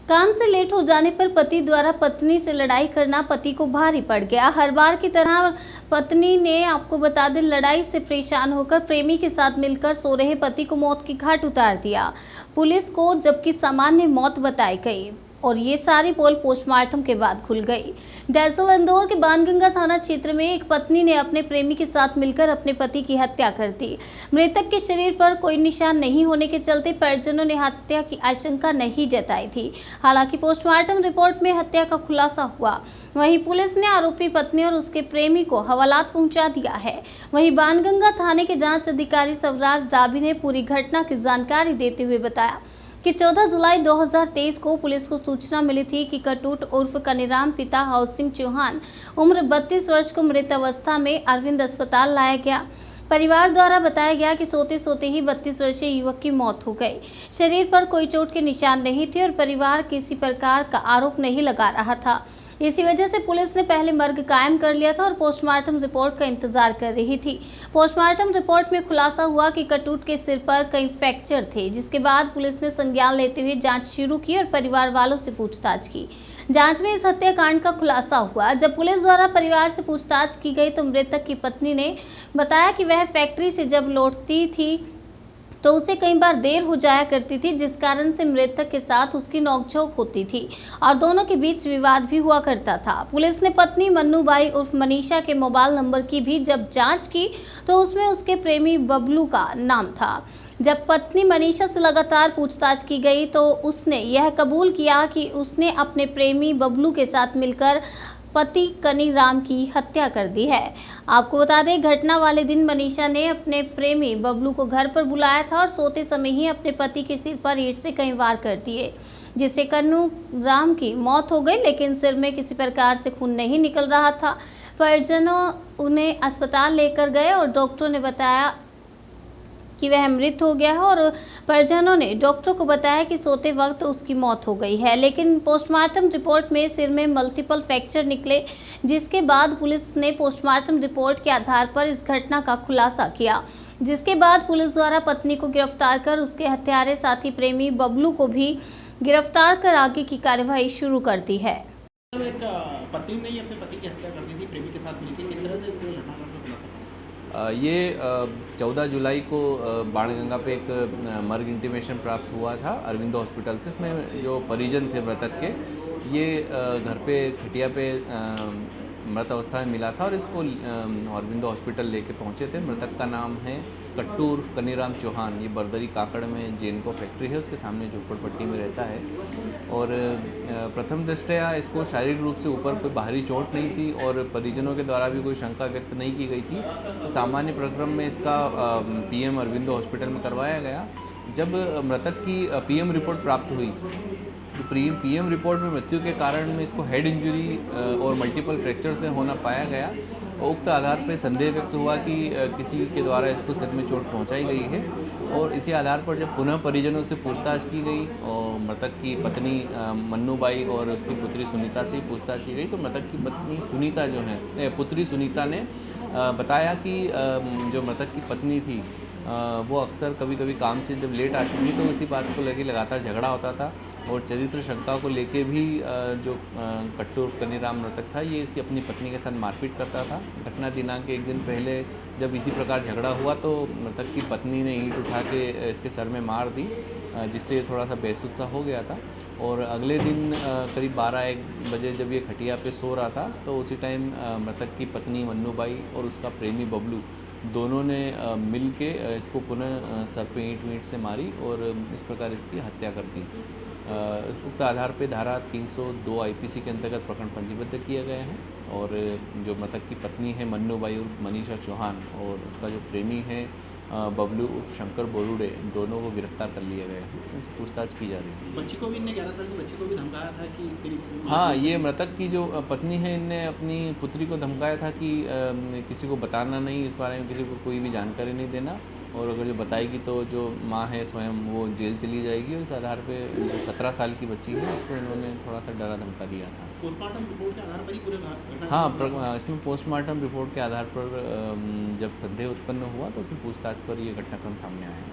काम से लेट हो जाने पर पति द्वारा पत्नी से लड़ाई करना पति को भारी पड़ गया। हर बार की तरह पत्नी ने, आपको बता दें, लड़ाई से परेशान होकर प्रेमी के साथ मिलकर सो रहे पति को मौत की घाट उतार दिया पुलिस को, जबकि सामान्य मौत बताई गई और ये सारी पोल पोस्टमार्टम के बाद खुल गई। दरअसल इंदौर के बाणगंगा थाना क्षेत्र में एक पत्नी ने अपने प्रेमी के साथ मिलकर अपने पति की हत्या कर दी। मृतक के शरीर पर कोई निशान नहीं होने के चलते परिजनों ने हत्या की आशंका नहीं जताई थी। हालांकि पोस्टमार्टम रिपोर्ट में हत्या का खुलासा हुआ। वहीं पुलिस ने आरोपी पत्नी और उसके प्रेमी को हवालात पहुंचा दिया है। वहीं बाणगंगा थाने के जांच अधिकारी सवराज डाबी ने पूरी घटना की जानकारी देते हुए बताया कि 14 जुलाई 2023 को पुलिस को सूचना मिली थी कि कटूट उर्फ कनीराम पिता हाउस सिंह चौहान उम्र 32 वर्ष को मृत अवस्था में अरविंद अस्पताल लाया गया। परिवार द्वारा बताया गया कि सोते सोते ही 32 वर्षीय युवक की मौत हो गई। शरीर पर कोई चोट के निशान नहीं थे और परिवार किसी प्रकार का आरोप नहीं लगा रहा था। इसी वजह से पुलिस ने पहले मर्ग कायम कर लिया था और पोस्टमार्टम रिपोर्ट का इंतजार कर रही थी। पोस्टमार्टम रिपोर्ट में खुलासा हुआ कि कटूट के सिर पर कई फ्रैक्चर थे, जिसके बाद पुलिस ने संज्ञान लेते हुए जांच शुरू की और परिवार वालों से पूछताछ की। जांच में इस हत्याकांड का खुलासा हुआ। जब पुलिस द्वारा परिवार से पूछताछ की गई तो मृतक की पत्नी ने बताया कि वह फैक्ट्री से जब लौटती थी तो उसे कई बार देर हो जाया करती थी, जिस कारण से मृतक के साथ उसकी नोकझोंक होती थी और दोनों के बीच विवाद भी हुआ करता था। पुलिस ने पत्नी मन्नूबाई उर्फ मनीषा के मोबाइल नंबर की भी जब जांच की तो उसमें उसके प्रेमी बबलू का नाम था। जब पत्नी मनीषा से लगातार पूछताछ की गई तो उसने यह कबूल किया कि उसने अपने प्रेमी बबलू के साथ मिलकर पति कनीराम की हत्या कर दी है। आपको बता दें, घटना वाले दिन मनीषा ने अपने प्रेमी बबलू को घर पर बुलाया था और सोते समय ही अपने पति के सिर पर ईंट से कई वार कर दिए, जिससे कनीराम की मौत हो गई, लेकिन सिर में किसी प्रकार से खून नहीं निकल रहा था। परिजनों उन्हें अस्पताल लेकर गए और डॉक्टरों ने बताया कि वह मृत हो गया है और परिजनों ने डॉक्टरों को बताया कि सोते वक्त उसकी मौत हो गई है, लेकिन पोस्टमार्टम रिपोर्ट में सिर में मल्टीपल फ्रैक्चर निकले, जिसके बाद पुलिस ने पोस्टमार्टम रिपोर्ट के आधार पर इस घटना का खुलासा किया, जिसके बाद पुलिस द्वारा पत्नी को गिरफ्तार कर उसके हत्यारे साथी प्रेमी बबलू को भी गिरफ्तार कर आगे की कार्यवाही शुरू कर दी है। एक पत्नी ने ही अपने पति की हत्या कर दी थी प्रेमी के साथ मिलकर, किस तरह से पूरी घटना का खुलासा? ये 14 जुलाई को बाणगंगा पे एक मर्ग इंटीमेशन प्राप्त हुआ था अरविंदो हॉस्पिटल से। इसमें जो परिजन थे मृतक के, ये घर पे खटिया पे मृत अवस्था में मिला था और इसको अरविंदो हॉस्पिटल लेके पहुंचे थे। मृतक का नाम है कट्टूर कनीराम चौहान। ये बरदरी काकड़ में जेनको फैक्ट्री है, उसके सामने झोपड़पट्टी में रहता है। और प्रथम दृष्टया इसको शारीरिक रूप से ऊपर कोई बाहरी चोट नहीं थी और परिजनों के द्वारा भी कोई शंका व्यक्त नहीं की गई थी। तो सामान्य प्रक्रम में इसका पीएम अरविंदो हॉस्पिटल में करवाया गया। जब मृतक की पीएम रिपोर्ट प्राप्त हुई तो पीएम रिपोर्ट में मृत्यु के कारण में इसको हेड इंजरी और मल्टीपल फ्रैक्चर से होना पाया गया। उक्त आधार पर संदेह व्यक्त हुआ कि किसी के द्वारा इसको सिर में चोट पहुंचाई गई है और इसी आधार पर जब पुनः परिजनों से पूछताछ की गई और मृतक की पत्नी मन्नूबाई और उसकी पुत्री सुनीता से पूछताछ की गई तो मृतक की पत्नी सुनीता जो है, पुत्री सुनीता ने बताया कि जो मृतक की पत्नी थी वो अक्सर कभी कभी काम से जब लेट आती थी तो इसी बात को लेकर लगातार झगड़ा होता था और चरित्र शंका को लेके भी जो कट्टूर कनीराम मृतक था, ये इसकी अपनी पत्नी के साथ मारपीट करता था। घटना दिनांक के एक दिन पहले जब इसी प्रकार झगड़ा हुआ तो मृतक की पत्नी ने ईंट उठा के इसके सर में मार दी, जिससे ये थोड़ा सा बेसुध सा हो गया था। और अगले दिन करीब 12-1 बजे जब ये खटिया पे सो रहा था तो उसी टाइम मृतक की पत्नी मन्नूबाई और उसका प्रेमी बबलू दोनों ने मिल के इसको पुनः सर पे ईंट से मारी और इस प्रकार इसकी हत्या कर दी। उक्त आधार पे धारा 302 आईपीसी के अंतर्गत प्रकरण पंजीबद्ध किया गया है और जो मृतक की पत्नी है मन्नूबाई और मनीषा चौहान और उसका जो प्रेमी है बबलू उर्फ शंकर बोरुडे, दोनों को गिरफ्तार कर लिया गया है। उनसे पूछताछ की जा रही है। बच्ची को भी इनने 11 साल की बच्ची को भी धमकाया था कि हाँ, ये मृतक की जो पत्नी है, इनने अपनी पुत्री को धमकाया था कि किसी को बताना नहीं, इस बारे में किसी को कोई भी जानकारी नहीं देना और अगर जो बताएगी तो जो माँ है स्वयं वो जेल चली जाएगी। और इस आधार पे जो 17 साल की बच्ची है उसको इन्होंने थोड़ा सा डरा धमका दिया था। पोस्टमार्टम रिपोर्ट के आधार पर ही पूरे हाँ, इसमें पोस्टमार्टम रिपोर्ट के आधार पर जब संदेह उत्पन्न हुआ तो फिर पूछताछ पर ये घटनाक्रम सामने आया।